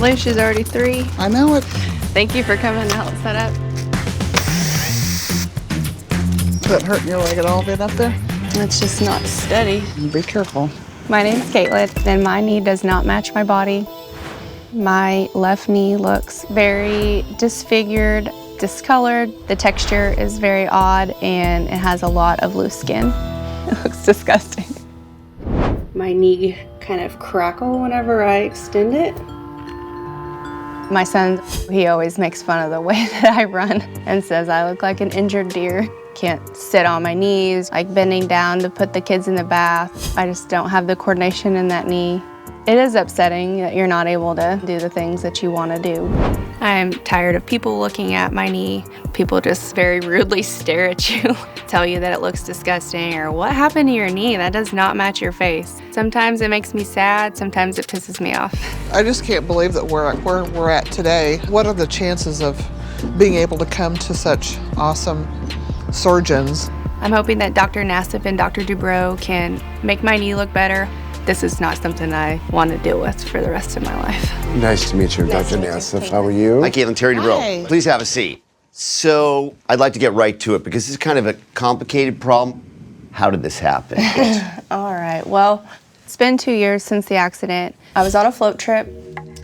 believe she's already 3. I know it. Thank you for coming to help set up. Is that hurting your leg at all being up there? It's just not steady. Be careful. My name's Kaitlyn, and my knee does not match my body. My left knee looks very disfigured, discolored. The texture is very odd, and it has a lot of loose skin. It looks disgusting. My knee kind of crackle whenever I extend it. My son, he always makes fun of the way that I run and says I look like an injured deer. Can't sit on my knees, like bending down to put the kids in the bath. I just don't have the coordination in that knee. It is upsetting that you're not able to do the things that you want to do. I'm tired of people looking at my knee. People just very rudely stare at you, tell you that it looks disgusting, or what happened to your knee? That does not match your face. Sometimes it makes me sad, sometimes it pisses me off. I just can't believe that we're at where we're at today. What are the chances of being able to come to such awesome surgeons? I'm hoping that Dr. Nassif and Dr. Dubrow can make my knee look better. This is not something I want to deal with for the rest of my life. Nice to meet you, Dr. Nassif. How are you? Hi, Kaitlyn. Terry Dubrow. Hi. Please have a seat. So I'd like to get right to it because this is kind of a complicated problem. How did this happen? All right, well, it's been 2 years since the accident. I was on a float trip.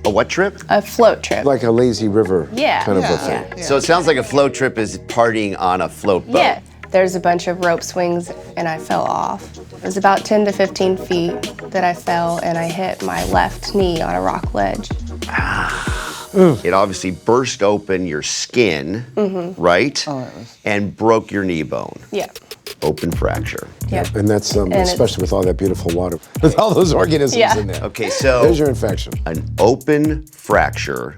A what trip? A float trip. Like a lazy river Yeah. kind of a Yeah. thing. Yeah. So it sounds like a float trip is partying on a float boat. Yeah. There's a bunch of rope swings and I fell off. It was about 10 to 15 feet that I fell and I hit my left knee on a rock ledge. It obviously burst open your skin, right? Oh, it was. And broke your knee bone. Yeah. Open fracture. Yeah. And that's it's- especially with all that beautiful water, with all those organisms Yeah. in there. Okay, so There's your infection. an open fracture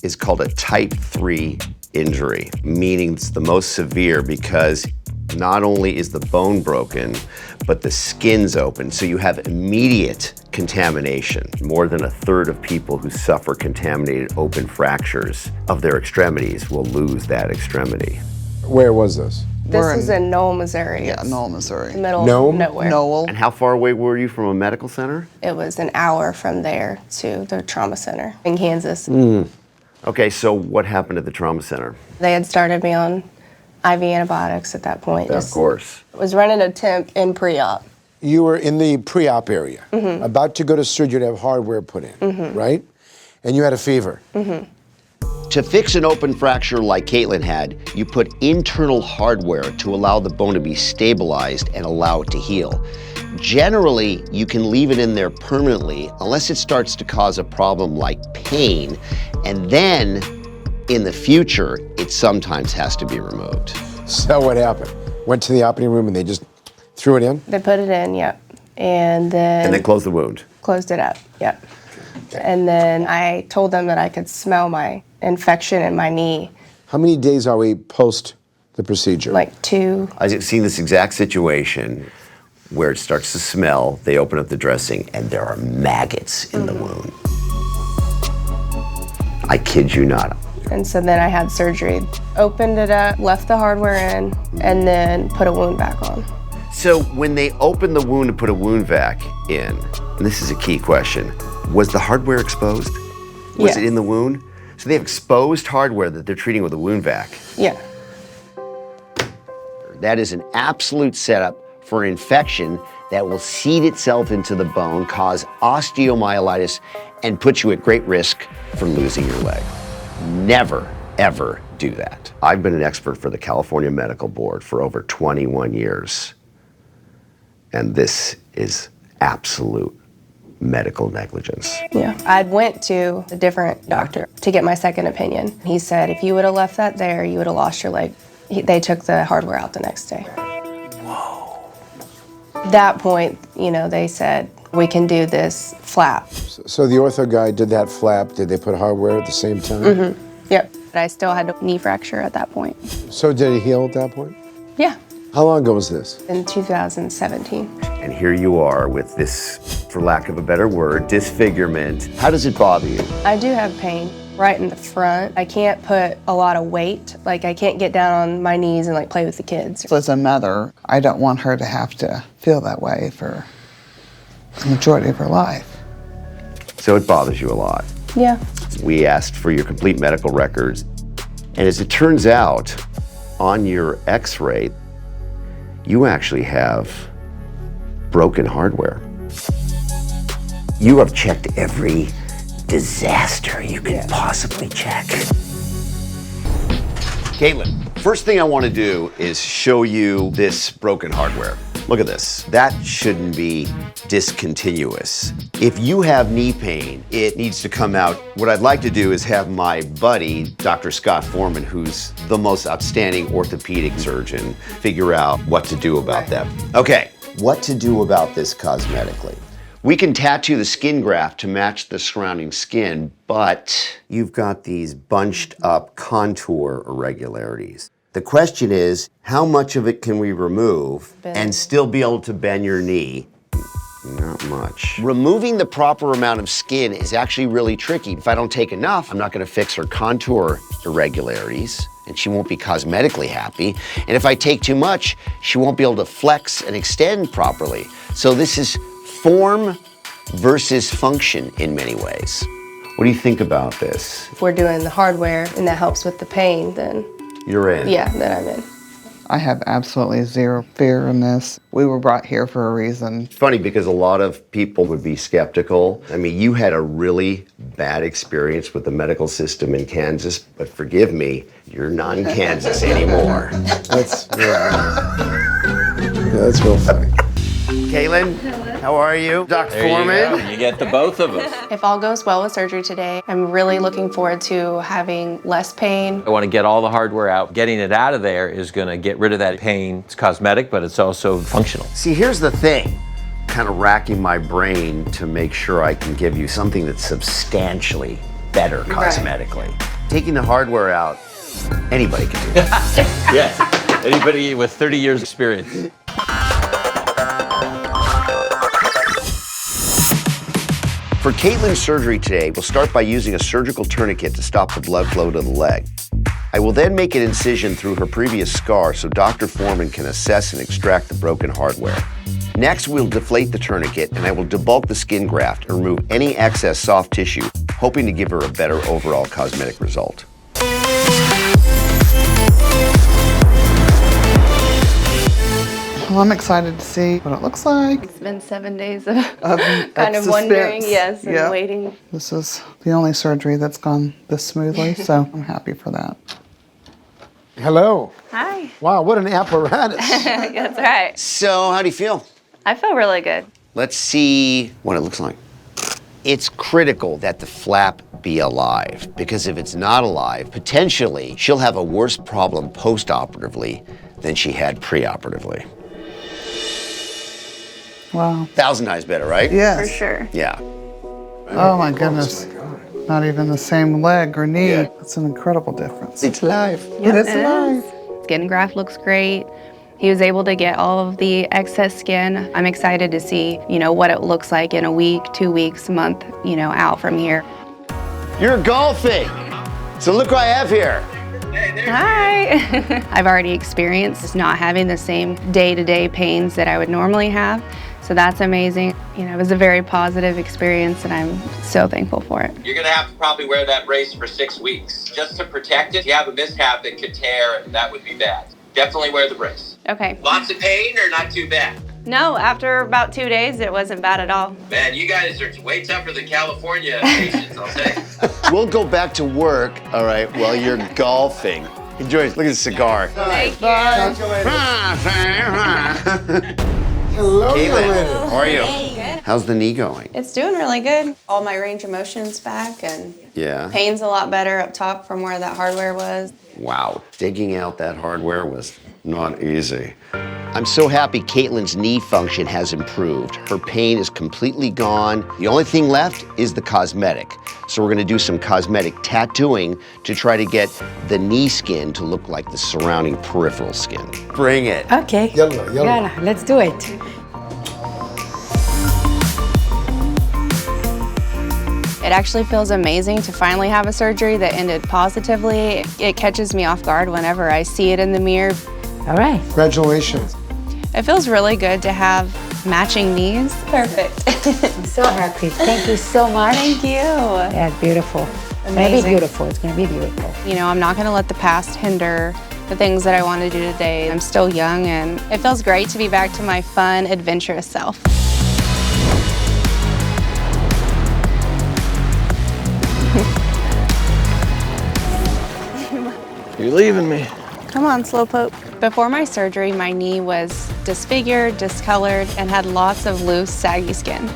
is called a type 3 injury, meaning it's the most severe because not only is the bone broken, but the skin's open. So you have immediate contamination. More than a third of people who suffer contaminated open fractures of their extremities will lose that extremity. Where was this? We're This is in Knoll, Missouri. Yeah, It's Knoll, Missouri. the middle Nome? of nowhere. Noel. And how far away were you from a medical center? It was an hour from there to the trauma center in Kansas. Okay, so what happened at the trauma center? They had started me on IV antibiotics at that point. Of course. Was running a temp in pre-op. You were in the pre-op area, about to go to surgery to have hardware put in, right? And you had a fever. To fix an open fracture like Kaitlyn had, you put internal hardware to allow the bone to be stabilized and allow it to heal. Generally, you can leave it in there permanently unless it starts to cause a problem like pain, and then in the future, it sometimes has to be removed. So what happened? Went to the operating room and they just threw it in? They put it in, yep. And then close the wound. closed it up, yep. And then I told them that I could smell my infection in my knee, How many days are we post the procedure? like 2. I've seen this exact situation where it starts to smell, they open up the dressing, and there are maggots in the wound. I kid you not. And so then I had surgery. Opened it up, left the hardware in, and then put a wound back on. So when they opened the wound and put a wound vac in, and this is a key question, was the hardware exposed? Was Yes. it in the wound? So they have exposed hardware that they're treating with a wound vac. Yeah. That is an absolute setup for an infection that will seed itself into the bone, cause osteomyelitis, and put you at great risk for losing your leg. Never, ever do that. I've been an expert for the California Medical Board for over 21 years, and this is absolute medical negligence. Yeah. I went to a different doctor to get my second opinion. He said, if you would have left that there, you would have lost your leg. They took the hardware out the next day. Whoa. That point, they said, we can do this flap. So the ortho guy did that flap. Did they put hardware at the same time? Yep. But I still had a knee fracture at that point. So did it heal at that point? Yeah. How long ago was this? In 2017. And here you are with this, for lack of a better word, disfigurement. How does it bother you? I do have pain right in the front. I can't put a lot of weight. Like I can't get down on my knees and play with the kids. As a mother, I don't want her to have to feel that way for the majority of her life. So it bothers you a lot. Yeah. We asked for your complete medical records. And as it turns out, on your x-ray, you actually have broken hardware. You have checked every disaster you can possibly check. Kaitlyn, first thing I want to do is show you this broken hardware. Look at this. That shouldn't be discontinuous. If you have knee pain, it needs to come out. What I'd like to do is have my buddy, Dr. Scott Foreman, who's the most outstanding orthopedic surgeon, figure out what to do about that. Okay, what to do about this cosmetically. We can tattoo the skin graft to match the surrounding skin, but you've got these bunched up contour irregularities. The question is, how much of it can we remove and still be able to bend your knee? Not much. Removing the proper amount of skin is actually really tricky. If I don't take enough, I'm not gonna fix her contour irregularities, and she won't be cosmetically happy. And if I take too much, she won't be able to flex and extend properly. So this is form versus function in many ways. What do you think about this? If we're doing the hardware and that helps with the pain, then You're in. yeah, then I'm in. I have absolutely zero fear in this. We were brought here for a reason. It's funny because a lot of people would be skeptical. I mean, you had a really bad experience with the medical system in Kansas, but forgive me, you're not in Kansas anymore. That's that's real funny. Kaitlyn, how are you? Dr. Foreman? You get the both of us. If all goes well with surgery today, I'm really looking forward to having less pain. I want to get all the hardware out. Getting it out of there is going to get rid of that pain. It's cosmetic, but it's also functional. See, here's the thing. Kind of racking my brain to make sure I can give you something that's substantially better cosmetically. Taking the hardware out, anybody can do that. Yes. Anybody with 30 years experience. For Kaitlyn's surgery today, we'll start by using a surgical tourniquet to stop the blood flow to the leg. I will then make an incision through her previous scar so Dr. Foreman can assess and extract the broken hardware. Next, we'll deflate the tourniquet and I will debulk the skin graft and remove any excess soft tissue, hoping to give her a better overall cosmetic result. Well, I'm excited to see what it looks like. It's been 7 days of Of kind of suspense. wondering, yes, and Yep. waiting. This is the only surgery that's gone this smoothly, so I'm happy for that. Hello. Hi. Wow, what an apparatus. That's right. So, how do you feel? I feel really good. Let's see what it looks like. It's critical that the flap be alive, because if it's not alive, potentially she'll have a worse problem post-operatively than she had pre-operatively. Wow. 1,000 times better, right? Yes. For sure. Yeah. Oh my goodness. Not even the same leg or knee. Yeah. It's an incredible difference. It's live. It is It alive. Skin graft looks great. He was able to get all of the excess skin. I'm excited to see, what it looks like in a week, 2 weeks, a month, out from here. You're golfing. So look what I have here. Hi. I've already experienced not having the same day-to-day pains that I would normally have. So that's amazing. It was a very positive experience and I'm so thankful for it. You're gonna have to probably wear that brace for 6 weeks just to protect it. If you have a mishap, it could tear, and that would be bad. Definitely wear the brace. Okay. Lots of pain or not too bad? No, after about 2 days, it wasn't bad at all. Man, you guys are way tougher than California patients, I'll say. We'll go back to work, all right, while you're golfing. Enjoy. Look at the cigar. Thank you. Hello, Kaitlyn, how are you? Good. How's the knee going? It's doing really good. All my range of motion's back and Yeah. pain's a lot better up top from where that hardware was. Wow, digging out that hardware was not easy. I'm so happy Kaitlyn's knee function has improved. Her pain is completely gone. The only thing left is the cosmetic. So we're gonna do some cosmetic tattooing to try to get the knee skin to look like the surrounding peripheral skin. Bring it. Okay. Yalla, yalla. Yalla, let's do it. It actually feels amazing to finally have a surgery that ended positively. It catches me off guard whenever I see it in the mirror. All right. Congratulations. It feels really good to have matching knees. Perfect. I'm so happy. Thank you so much. Thank you. Yeah, beautiful. It's gonna be beautiful. It's gonna be beautiful. You know, I'm not gonna let the past hinder the things that I want to do today. I'm still young and it feels great to be back to my fun, adventurous self. You're leaving me. Come on, Slowpoke. Before my surgery, my knee was disfigured, discolored, and had lots of loose, saggy skin.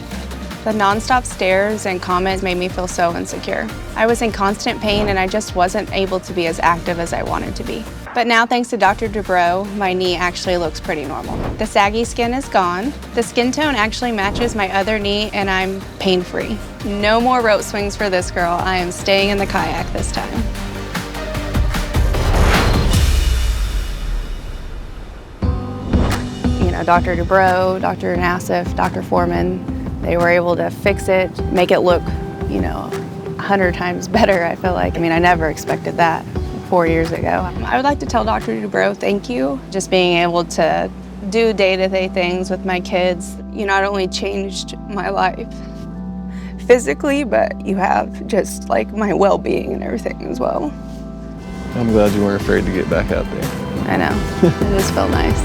The nonstop stares and comments made me feel so insecure. I was in constant pain and I just wasn't able to be as active as I wanted to be. But now, thanks to Dr. Dubrow, my knee actually looks pretty normal. The saggy skin is gone. The skin tone actually matches my other knee and I'm pain-free. No more rope swings for this girl. I am staying in the kayak this time. You know, Dr. Dubrow, Dr. Nassif, Dr. Foreman, they were able to fix it, make it look, you know, 100 times better, I feel like. I mean, I never expected that 4 years ago. I would like to tell Dr. Dubrow thank you. Just being able to do day-to-day things with my kids, you not only changed my life physically, but you have just like my well-being and everything as well. I'm glad you weren't afraid to get back out there. I know, it just felt nice.